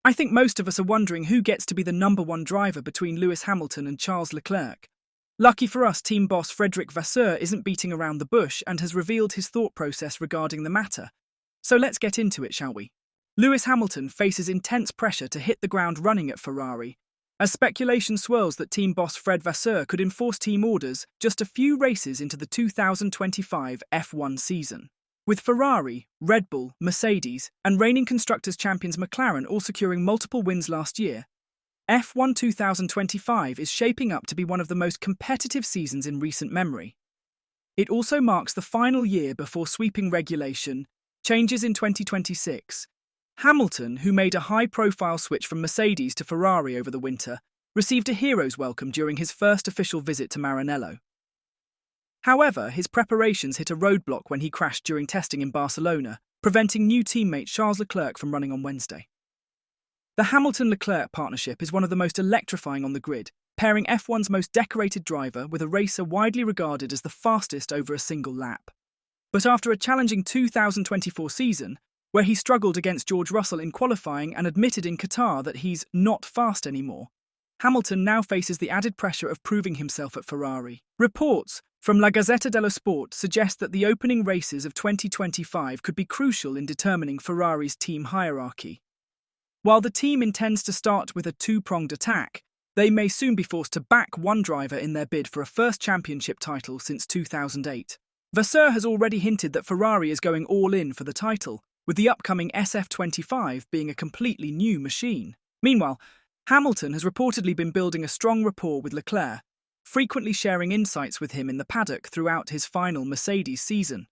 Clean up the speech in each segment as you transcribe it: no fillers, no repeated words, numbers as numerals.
I think most of us are wondering who gets to be the number one driver between Lewis Hamilton and Charles Leclerc. Lucky for us, team boss Frederic Vasseur isn't beating around the bush and has revealed his thought process regarding the matter. So let's get into it, shall we? Lewis Hamilton faces intense pressure to hit the ground running at Ferrari, as speculation swirls that team boss Fred Vasseur could enforce team orders just a few races into the 2025 F1 season. With Ferrari, Red Bull, Mercedes, and reigning Constructors' champions McLaren all securing multiple wins last year, F1 2025 is shaping up to be one of the most competitive seasons in recent memory. It also marks the final year before sweeping regulation changes in 2026. Hamilton, who made a high-profile switch from Mercedes to Ferrari over the winter, received a hero's welcome during his first official visit to Maranello. However, his preparations hit a roadblock when he crashed during testing in Barcelona, preventing new teammate Charles Leclerc from running on Wednesday. The Hamilton-Leclerc partnership is one of the most electrifying on the grid, pairing F1's most decorated driver with a racer widely regarded as the fastest over a single lap. But after a challenging 2024 season, where he struggled against George Russell in qualifying and admitted in Qatar that he's not fast anymore, Hamilton now faces the added pressure of proving himself at Ferrari. Reports from La Gazzetta dello Sport suggest that the opening races of 2025 could be crucial in determining Ferrari's team hierarchy. While the team intends to start with a two-pronged attack, they may soon be forced to back one driver in their bid for a first championship title since 2008. Vasseur has already hinted that Ferrari is going all in for the title, with the upcoming SF25 being a completely new machine. Meanwhile, Hamilton has reportedly been building a strong rapport with Leclerc, frequently sharing insights with him in the paddock throughout his final Mercedes season.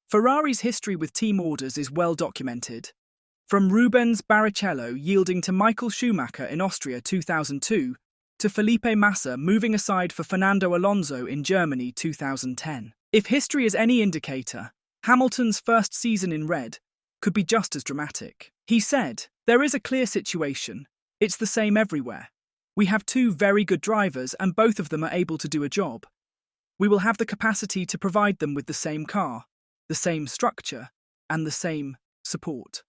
Ferrari's history with team orders is well documented, from Rubens Barrichello yielding to Michael Schumacher in Austria 2002, to Felipe Massa moving aside for Fernando Alonso in Germany 2010. If history is any indicator, Hamilton's first season in red could be just as dramatic. He said, "There is a clear situation. It's the same everywhere. We have two very good drivers and both of them are able to do a job. We will have the capacity to provide them with the same car, the same structure, and the same support.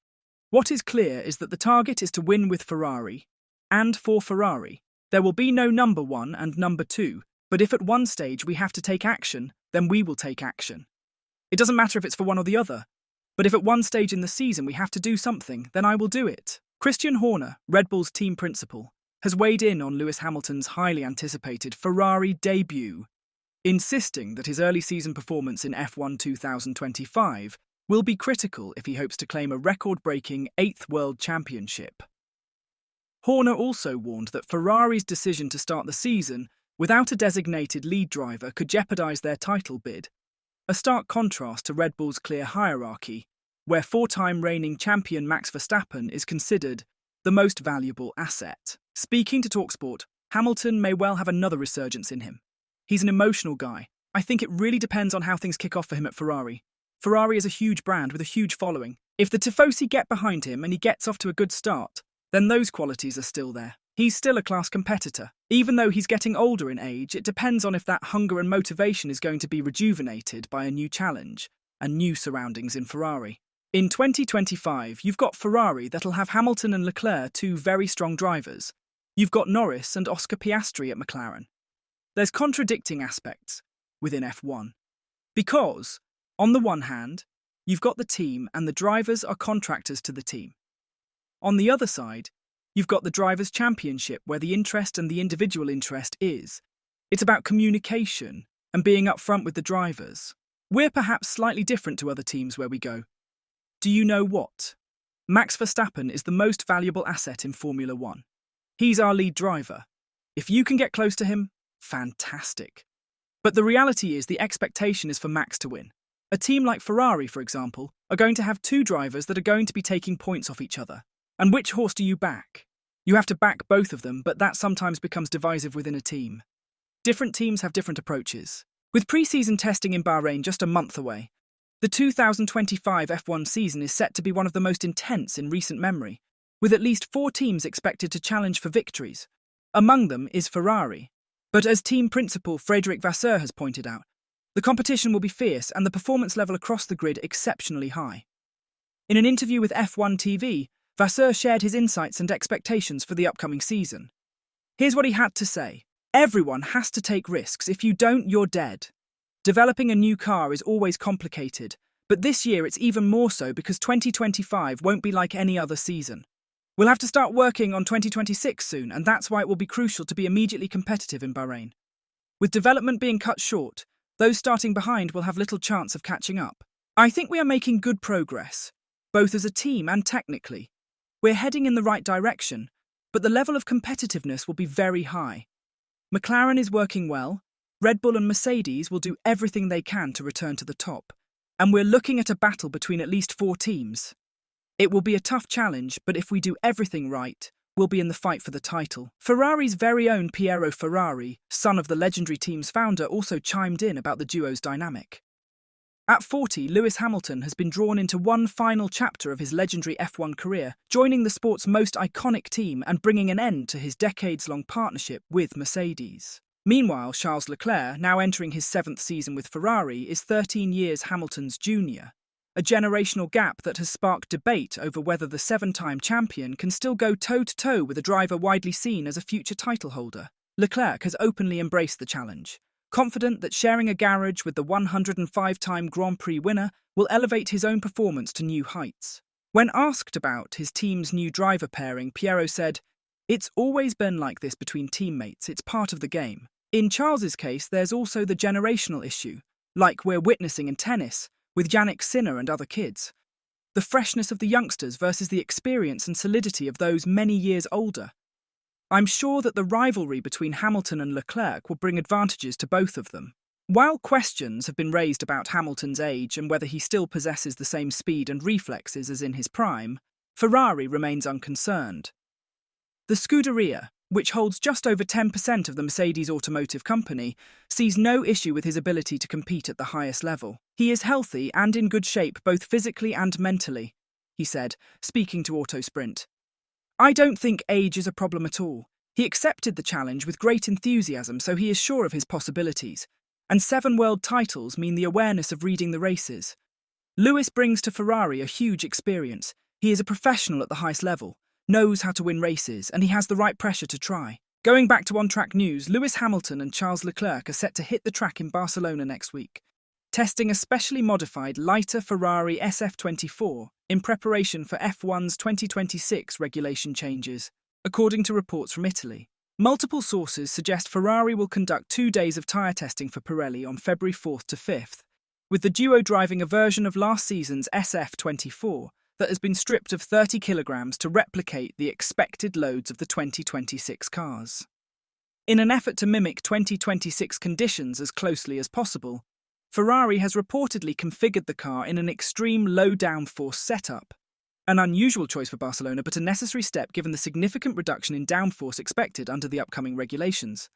What is clear is that the target is to win with Ferrari, and for Ferrari. There will be no number one and number two, but if at one stage we have to take action, then we will take action. It doesn't matter if it's for one or the other, but if at one stage in the season we have to do something, then I will do it." Christian Horner, Red Bull's team principal, has weighed in on Lewis Hamilton's highly anticipated Ferrari debut, insisting that his early season performance in F1 2025 will be critical if he hopes to claim a record-breaking 8th World Championship. Horner also warned that Ferrari's decision to start the season without a designated lead driver could jeopardise their title bid, a stark contrast to Red Bull's clear hierarchy, where four-time reigning champion Max Verstappen is considered the most valuable asset. Speaking to TalkSport, Hamilton may well have another resurgence in him. He's an emotional guy. I think it really depends on how things kick off for him at Ferrari. Ferrari is a huge brand with a huge following. If the Tifosi get behind him and he gets off to a good start, then those qualities are still there. He's still a class competitor. Even though he's getting older in age, it depends on if that hunger and motivation is going to be rejuvenated by a new challenge and new surroundings in Ferrari. In 2025, you've got Ferrari that'll have Hamilton and Leclerc, two very strong drivers. You've got Norris and Oscar Piastri at McLaren. There's contradicting aspects within F1. Because, on the one hand, you've got the team and the drivers are contractors to the team. On the other side, you've got the Drivers' Championship where the interest and the individual interest is. It's about communication and being upfront with the drivers. We're perhaps slightly different to other teams where we go, "Do you know what? Max Verstappen is the most valuable asset in Formula One. He's our lead driver. If you can get close to him, fantastic." But the reality is the expectation is for Max to win. A team like Ferrari, for example, are going to have two drivers that are going to be taking points off each other. And which horse do you back? You have to back both of them, but that sometimes becomes divisive within a team. Different teams have different approaches. With pre-season testing in Bahrain just a month away, the 2025 F1 season is set to be one of the most intense in recent memory, with at least 4 teams expected to challenge for victories. Among them is Ferrari. But as team principal Frederic Vasseur has pointed out, the competition will be fierce and the performance level across the grid exceptionally high. In an interview with F1 TV, Vasseur shared his insights and expectations for the upcoming season. Here's what he had to say. Everyone has to take risks. If you don't, you're dead. Developing a new car is always complicated, but this year it's even more so because 2025 won't be like any other season. We'll have to start working on 2026 soon, and that's why it will be crucial to be immediately competitive in Bahrain. With development being cut short, those starting behind will have little chance of catching up. I think we are making good progress, both as a team and technically. We're heading in the right direction, but the level of competitiveness will be very high. McLaren is working well, Red Bull and Mercedes will do everything they can to return to the top, and we're looking at a battle between at least 4 teams. It will be a tough challenge, but if we do everything right, we'll be in the fight for the title. Ferrari's very own Piero Ferrari, son of the legendary team's founder, also chimed in about the duo's dynamic. At 40, Lewis Hamilton has been drawn into one final chapter of his legendary F1 career, joining the sport's most iconic team and bringing an end to his decades-long partnership with Mercedes. Meanwhile, Charles Leclerc, now entering his 7th season with Ferrari, is 13 years Hamilton's junior, a generational gap that has sparked debate over whether the 7-time champion can still go toe-to-toe with a driver widely seen as a future title holder. Leclerc has openly embraced the challenge, confident that sharing a garage with the 105-time Grand Prix winner will elevate his own performance to new heights. When asked about his team's new driver pairing, Piero said, "It's always been like this between teammates, it's part of the game." In Charles's case, there's also the generational issue, like we're witnessing in tennis, with Yannick Sinner and other kids. The freshness of the youngsters versus the experience and solidity of those many years older. I'm sure that the rivalry between Hamilton and Leclerc will bring advantages to both of them. While questions have been raised about Hamilton's age and whether he still possesses the same speed and reflexes as in his prime, Ferrari remains unconcerned. The Scuderia, which holds just over 10% of the Mercedes automotive company, sees no issue with his ability to compete at the highest level. He is healthy and in good shape both physically and mentally, he said, speaking to Autosprint. I don't think age is a problem at all. He accepted the challenge with great enthusiasm, so he is sure of his possibilities. And 7 world titles mean the awareness of reading the races. Lewis brings to Ferrari a huge experience. He is a professional at the highest level, knows how to win races, and he has the right pressure to try. Going back to on-track news, Lewis Hamilton and Charles Leclerc are set to hit the track in Barcelona next week, testing a specially modified, lighter Ferrari SF24 in preparation for F1's 2026 regulation changes, according to reports from Italy. Multiple sources suggest Ferrari will conduct 2 days of tyre testing for Pirelli on February 4th to 5th, with the duo driving a version of last season's SF24 that has been stripped of 30 kilograms to replicate the expected loads of the 2026 cars. In an effort to mimic 2026 conditions as closely as possible, Ferrari has reportedly configured the car in an extreme low-downforce setup. An unusual choice for Barcelona, but a necessary step given the significant reduction in downforce expected under the upcoming regulations.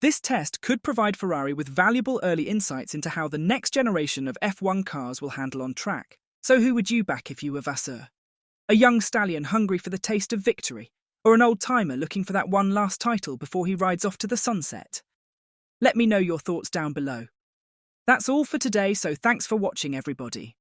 This test could provide Ferrari with valuable early insights into how the next generation of F1 cars will handle on track. So who would you back if you were Vasseur? A young stallion hungry for the taste of victory, or an old-timer looking for that one last title before he rides off to the sunset? Let me know your thoughts down below. That's all for today, so thanks for watching, everybody.